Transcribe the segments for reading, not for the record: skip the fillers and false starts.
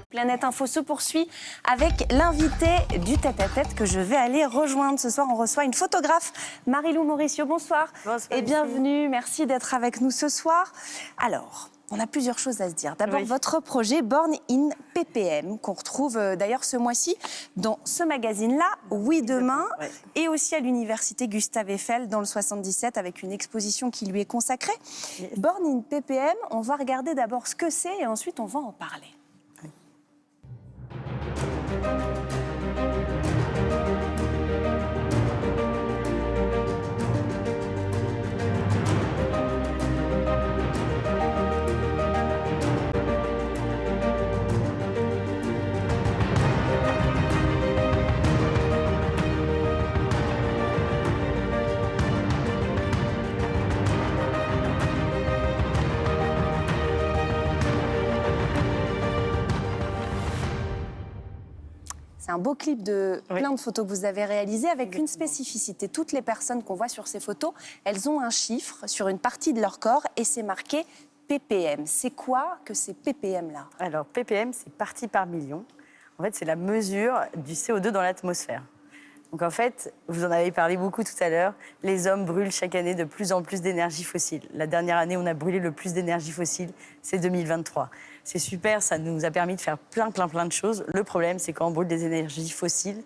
Planète Info se poursuit avec l'invité du tête-à-tête que je vais aller rejoindre. Ce soir, on reçoit une photographe, Marie-Lou Mauricio. Bonsoir. Bonsoir et bienvenue. Merci d'être avec nous ce soir. Alors, on a plusieurs choses à se dire. D'abord, votre projet Born in PPM, qu'on retrouve d'ailleurs ce mois-ci dans ce magazine-là, Oui Demain, et aussi à l'université Gustave Eiffel dans le 77 avec une exposition qui lui est consacrée. Born in PPM, on va regarder d'abord ce que c'est et ensuite on va en parler. C'est un beau clip de plein de photos que vous avez réalisées avec une spécificité. Toutes les personnes qu'on voit sur ces photos, elles ont un chiffre sur une partie de leur corps et c'est marqué PPM. C'est quoi que ces PPM-là? Alors, PPM, c'est partie par million. En fait, c'est la mesure du CO2 dans l'atmosphère. Donc, en fait, vous en avez parlé beaucoup tout à l'heure, les hommes brûlent chaque année de plus en plus d'énergie fossile. La dernière année, on a brûlé le plus d'énergie fossile, c'est 2023. C'est super, ça nous a permis de faire plein de choses. Le problème, c'est quand on brûle des énergies fossiles,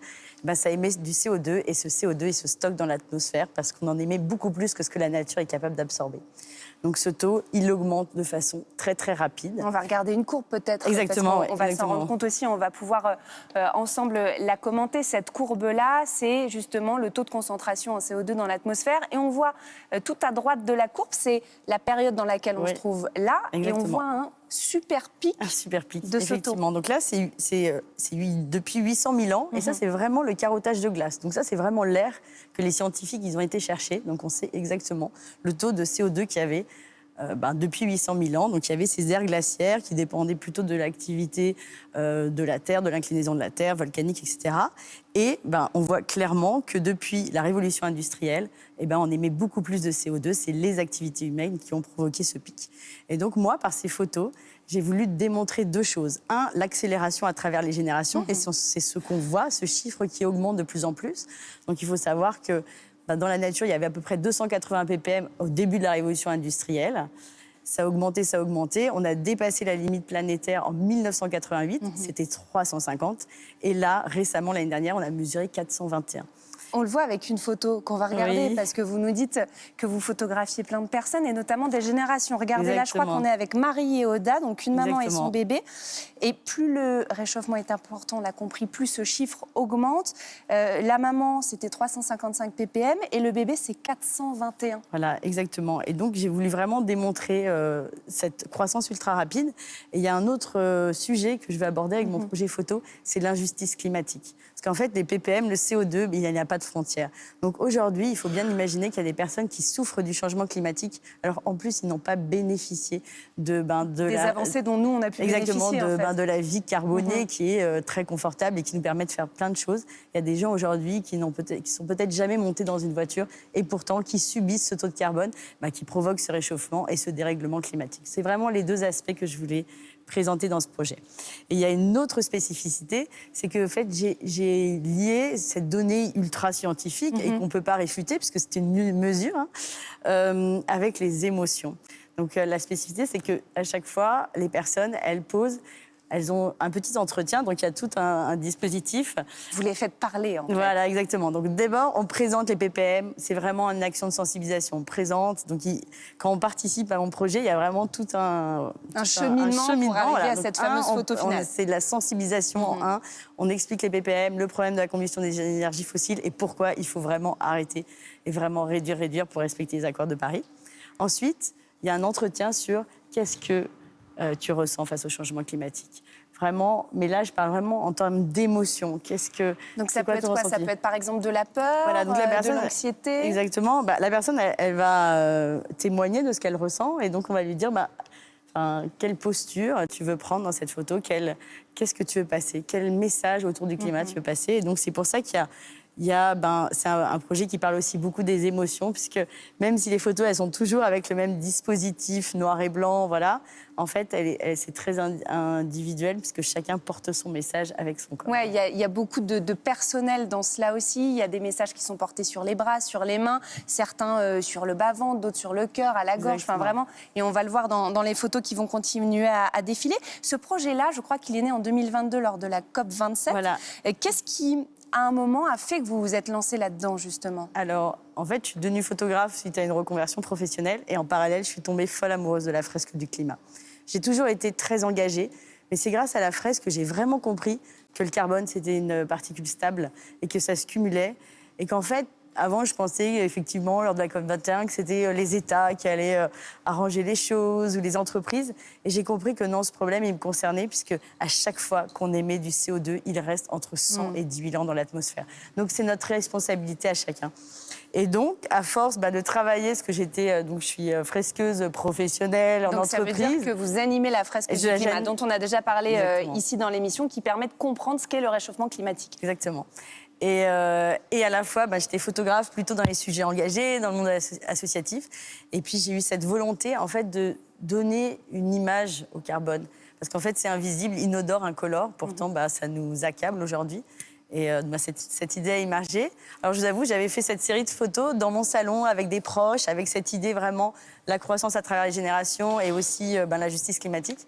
ça émet du CO2 et ce CO2, il se stocke dans l'atmosphère parce qu'on en émet beaucoup plus que ce que la nature est capable d'absorber. Donc ce taux, il augmente de façon très rapide. On va regarder une courbe peut-être. Exactement. On va s'en rendre compte aussi, on va pouvoir ensemble la commenter. Cette courbe-là, c'est justement le taux de concentration en CO2 dans l'atmosphère. Et on voit tout à droite de la courbe, c'est la période dans laquelle on se trouve là. Exactement. Et on voit un super pic. Un super pic, de effectivement. Donc là, c'est depuis 800 000 ans. Et ça, c'est vraiment le carottage de glace. Donc ça, c'est vraiment l'air que les scientifiques ils ont été chercher. Donc on sait exactement le taux de CO2 qu'il y avait depuis 800 000 ans. Donc il y avait ces aires glaciaires qui dépendaient plutôt de l'activité de la Terre, de l'inclinaison de la Terre, volcanique, etc. Et on voit clairement que depuis la révolution industrielle, on émet beaucoup plus de CO2. C'est les activités humaines qui ont provoqué ce pic. Et donc moi, par ces photos, j'ai voulu démontrer deux choses. Un, l'accélération à travers les générations. Et c'est ce qu'on voit, ce chiffre qui augmente de plus en plus. Donc il faut savoir que dans la nature, il y avait à peu près 280 ppm au début de la révolution industrielle. Ça a augmenté. On a dépassé la limite planétaire en 1988. C'était 350. Et là, récemment, l'année dernière, on a mesuré 421. On le voit avec une photo qu'on va regarder parce que vous nous dites que vous photographiez plein de personnes et notamment des générations. Regardez là, je crois qu'on est avec Marie et Oda, donc une maman et son bébé. Et plus le réchauffement est important, on l'a compris, plus ce chiffre augmente. La maman, c'était 355 ppm et le bébé, c'est 421. Voilà, exactement. Et donc, j'ai voulu vraiment démontrer cette croissance ultra rapide. Et il y a un autre sujet que je vais aborder avec mon projet photo, c'est l'injustice climatique. Parce qu'en fait, les ppm, le CO2, il n'y a pas de frontières. Donc aujourd'hui, il faut bien imaginer qu'il y a des personnes qui souffrent du changement climatique. Alors en plus, ils n'ont pas bénéficié des avancées dont nous, on a pu bénéficier. Exactement, de la vie carbonée qui est très confortable et qui nous permet de faire plein de choses. Il y a des gens aujourd'hui qui sont peut-être jamais montés dans une voiture et pourtant qui subissent ce taux de carbone qui provoque ce réchauffement et ce dérèglement climatique. C'est vraiment les deux aspects que je voulais présenter dans ce projet. Et il y a une autre spécificité, c'est que en fait, j'ai lié cette donnée ultra scientifique et qu'on ne peut pas réfuter, puisque c'est une mesure, avec les émotions. Donc la spécificité, c'est qu'à chaque fois, les personnes, elles ont un petit entretien, donc il y a tout un dispositif. Vous les faites parler, en fait. Voilà, exactement. Donc d'abord, on présente les ppm, c'est vraiment une action de sensibilisation. On présente, donc quand on participe à mon projet, il y a vraiment tout un cheminement pour arriver à cette fameuse photo finale. C'est de la sensibilisation en un. On explique les ppm, le problème de la combustion des énergies fossiles et pourquoi il faut vraiment arrêter et vraiment réduire pour respecter les accords de Paris. Ensuite, il y a un entretien sur qu'est-ce que tu ressens face au changement climatique. Vraiment, mais là, je parle vraiment en termes d'émotion. Donc ça peut être quoi? Ça peut être par exemple de la peur, voilà, donc la personne, de l'anxiété. Exactement. La personne, elle va témoigner de ce qu'elle ressent et donc on va lui dire quelle posture tu veux prendre dans cette photo, qu'est-ce que tu veux passer, quel message autour du climat tu veux passer. Et donc c'est pour ça qu'il c'est un projet qui parle aussi beaucoup des émotions, puisque même si les photos, elles sont toujours avec le même dispositif noir et blanc, voilà, en fait, c'est très individuel, puisque chacun porte son message avec son corps. Ouais, il y a beaucoup de personnel dans cela aussi. Il y a des messages qui sont portés sur les bras, sur les mains, certains sur le bas-ventre, d'autres sur le cœur, à la gorge, enfin vraiment. Et on va le voir dans les photos qui vont continuer à défiler. Ce projet-là, je crois qu'il est né en 2022 lors de la COP27. Voilà. Qu'est-ce qui, à un moment, a fait que vous vous êtes lancé là-dedans, justement? Alors, en fait, je suis devenue photographe suite à une reconversion professionnelle et en parallèle, je suis tombée folle amoureuse de la fresque du climat. J'ai toujours été très engagée, mais c'est grâce à la fresque que j'ai vraiment compris que le carbone, c'était une particule stable et que ça se cumulait. Et qu'en fait, avant, je pensais effectivement, lors de la COP21, que c'était les États qui allaient arranger les choses ou les entreprises. Et j'ai compris que non, ce problème, il me concernait, puisque à chaque fois qu'on émet du CO2, il reste entre 100 et 10 000 ans dans l'atmosphère. Donc, c'est notre responsabilité à chacun. Et donc, à force de travailler, parce que je suis fresqueuse professionnelle en entreprise. Donc, ça veut dire que vous animez la fresque du climat, dont on a déjà parlé ici dans l'émission, qui permet de comprendre ce qu'est le réchauffement climatique. Exactement. Et à la fois, j'étais photographe plutôt dans les sujets engagés, dans le monde associatif. Et puis, j'ai eu cette volonté, en fait, de donner une image au carbone. Parce qu'en fait, c'est invisible, inodore, incolore. Pourtant, ça nous accable aujourd'hui. Et cette idée a émergé. Alors, je vous avoue, j'avais fait cette série de photos dans mon salon avec des proches, avec cette idée vraiment, la croissance à travers les générations et aussi la justice climatique.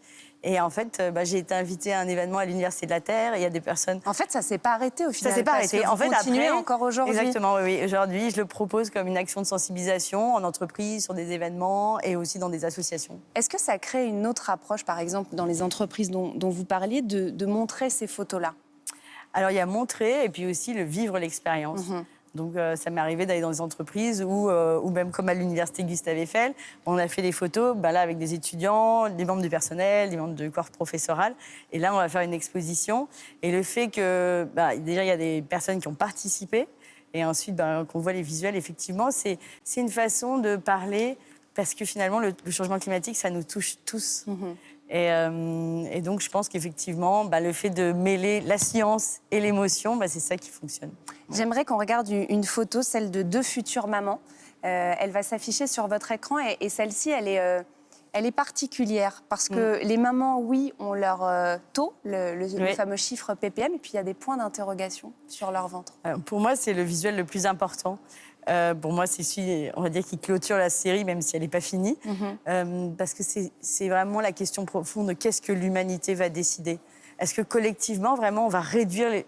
Et en fait, j'ai été invitée à un événement à l'Université de la Terre. Et il y a des personnes... En fait, ça ne s'est pas arrêté au final. Ça ne s'est pas arrêté. En fait, continuez encore aujourd'hui. Exactement, oui. Aujourd'hui, je le propose comme une action de sensibilisation en entreprise, sur des événements et aussi dans des associations. Est-ce que ça crée une autre approche, par exemple, dans les entreprises dont vous parliez, de montrer ces photos-là? Alors, il y a montrer et puis aussi le vivre l'expérience. Donc, ça m'est arrivé d'aller dans des entreprises ou même comme à l'université Gustave Eiffel, on a fait des photos là, avec des étudiants, des membres du personnel, des membres du corps professoral. Et là, on va faire une exposition. Et le fait que, déjà, il y a des personnes qui ont participé et ensuite qu'on voit les visuels, effectivement, c'est une façon de parler parce que finalement, le changement climatique, ça nous touche tous. Et donc, je pense qu'effectivement, le fait de mêler la science et l'émotion, c'est ça qui fonctionne. J'aimerais qu'on regarde une photo, celle de deux futures mamans. Elle va s'afficher sur votre écran et celle-ci, elle est particulière parce que les mamans, oui, ont leur taux, le fameux chiffre ppm, et puis il y a des points d'interrogation sur leur ventre. Pour moi, c'est le visuel le plus important. Pour moi, c'est celui, on va dire, qui clôture la série, même si elle n'est pas finie. Parce que c'est vraiment la question profonde de qu'est-ce que l'humanité va décider. Est-ce que collectivement, vraiment, on va réduire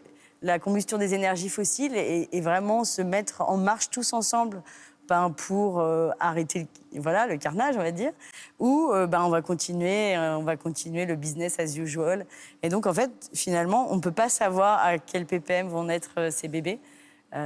la combustion des énergies fossiles et vraiment se mettre en marche tous ensemble pour arrêter le carnage, on va dire, ou on va continuer le business as usual. Et donc, en fait, finalement, on ne peut pas savoir à quel ppm vont naître ces bébés.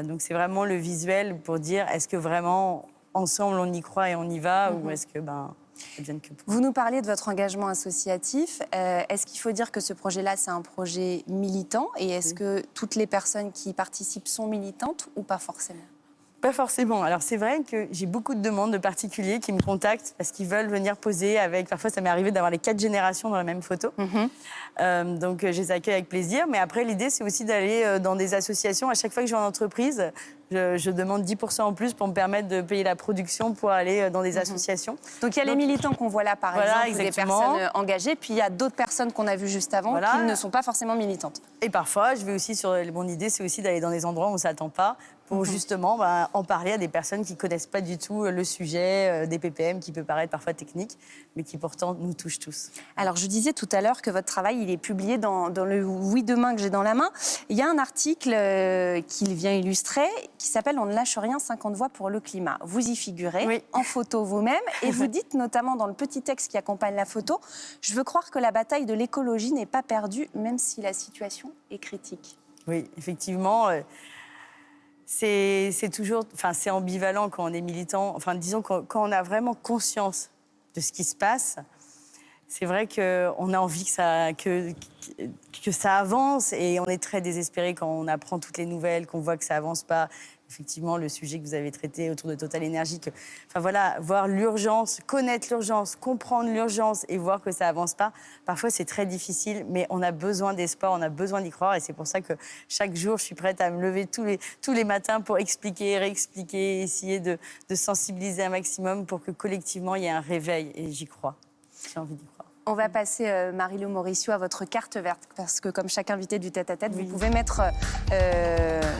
Donc, c'est vraiment le visuel pour dire est-ce que vraiment, ensemble, on y croit et on y va, ou est-ce que ça devienne que... Vous nous parliez de votre engagement associatif. Est-ce qu'il faut dire que ce projet-là, c'est un projet militant? Et est-ce que toutes les personnes qui y participent sont militantes ou pas forcément? Pas forcément. Alors, c'est vrai que j'ai beaucoup de demandes de particuliers qui me contactent parce qu'ils veulent venir poser avec... Parfois, ça m'est arrivé d'avoir les 4 générations dans la même photo. Donc, je les accueille avec plaisir. Mais après, l'idée, c'est aussi d'aller dans des associations. À chaque fois que je vais en entreprise, je demande 10% en plus pour me permettre de payer la production pour aller dans des associations. Donc, il y a les militants qu'on voit là, par exemple, exactement. des personnes engagées. Puis, il y a d'autres personnes qu'on a vues juste avant qui ne sont pas forcément militantes. Et parfois, je vais aussi mon idée, c'est aussi d'aller dans des endroits où on ne s'attend pas pour justement en parler à des personnes qui ne connaissent pas du tout le sujet des ppm, qui peut paraître parfois technique, mais qui pourtant nous touche tous. Alors, je disais tout à l'heure que votre travail, il est publié dans le Oui Demain que j'ai dans la main. Il y a un article qu'il vient illustrer qui s'appelle « On ne lâche rien, 50 voix pour le climat ». Vous y figurez, en photo vous-même, et vous dites notamment dans le petit texte qui accompagne la photo « Je veux croire que la bataille de l'écologie n'est pas perdue, même si la situation est critique ». Oui, effectivement... C'est toujours, c'est ambivalent quand on est militant. Disons quand on a vraiment conscience de ce qui se passe, c'est vrai qu'on a envie que ça avance et on est très désespéré quand on apprend toutes les nouvelles, qu'on voit que ça avance pas. Effectivement, le sujet que vous avez traité autour de Total Energy, enfin voilà, voir l'urgence, connaître l'urgence, comprendre l'urgence et voir que ça avance pas, parfois c'est très difficile, mais on a besoin d'espoir, on a besoin d'y croire et c'est pour ça que chaque jour, je suis prête à me lever tous les matins pour expliquer, réexpliquer, essayer de sensibiliser un maximum pour que collectivement, il y ait un réveil et j'y crois. J'ai envie d'y croire. On va passer, Marie-Lou Mauricio, à votre carte verte, parce que comme chaque invité du tête-à-tête, vous pouvez mettre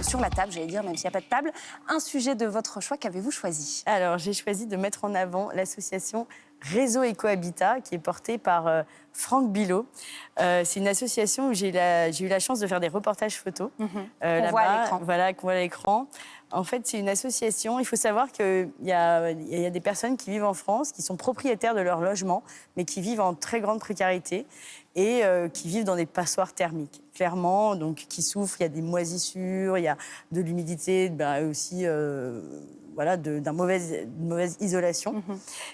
sur la table, j'allais dire, même s'il n'y a pas de table, un sujet de votre choix. Qu'avez-vous choisi? Alors, j'ai choisi de mettre en avant l'association Réseau Éco-Habitat, qui est portée par Franck Bilot. C'est une association où j'ai eu la chance de faire des reportages photos. Qu'on voit à l'écran. Voilà, qu'on voit à l'écran. En fait, c'est une association. Il faut savoir qu'il y a des personnes qui vivent en France, qui sont propriétaires de leur logement, mais qui vivent en très grande précarité et qui vivent dans des passoires thermiques, clairement, donc qui souffrent. Il y a des moisissures, il y a de l'humidité, aussi voilà, d'une mauvaise isolation.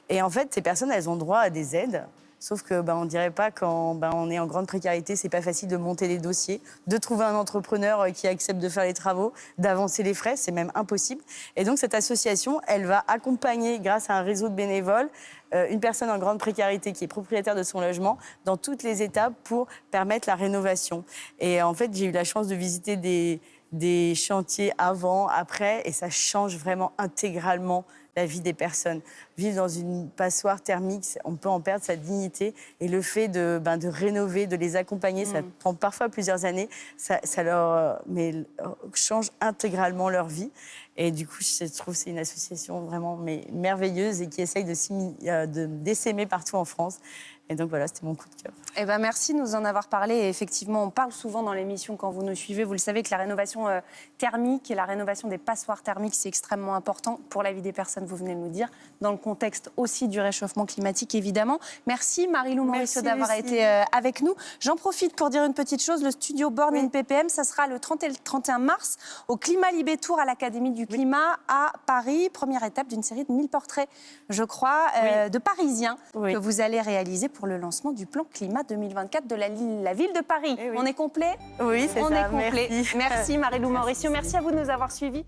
Et en fait, ces personnes, elles ont droit à des aides. Sauf que on ne dirait pas quand on est en grande précarité, c'est pas facile de monter les dossiers, de trouver un entrepreneur qui accepte de faire les travaux, d'avancer les frais, c'est même impossible. Et donc cette association, elle va accompagner, grâce à un réseau de bénévoles, une personne en grande précarité qui est propriétaire de son logement dans toutes les étapes pour permettre la rénovation. Et en fait, j'ai eu la chance de visiter des chantiers avant, après, et ça change vraiment intégralement la vie des personnes. Vivre dans une passoire thermique, on peut en perdre sa dignité. Et le fait de rénover, de les accompagner, ça prend parfois plusieurs années, ça leur change intégralement leur vie. Et du coup, je trouve que c'est une association vraiment merveilleuse et qui essaye d'essaimer partout en France. Et donc voilà, c'était mon coup de cœur. Eh ben, merci de nous en avoir parlé. Et effectivement, on parle souvent dans l'émission quand vous nous suivez. Vous le savez que la rénovation thermique et la rénovation des passoires thermiques, c'est extrêmement important pour la vie des personnes, vous venez de nous dire, dans le contexte aussi du réchauffement climatique, évidemment. Merci Marie-Lou Mauricio d'avoir été avec nous. J'en profite pour dire une petite chose. Le studio Born in PPM, ça sera le 30 et le 31 mars au Climat Libé Tour à l'Académie du Climat à Paris. Première étape d'une série de 1000 portraits, je crois, de Parisiens que vous allez réaliser pour le lancement du plan climat 2024 de la ville de Paris. On est complet? Oui, c'est ça. On est complet. Merci. Merci Marie-Lou Mauricio. Merci à vous de nous avoir suivis.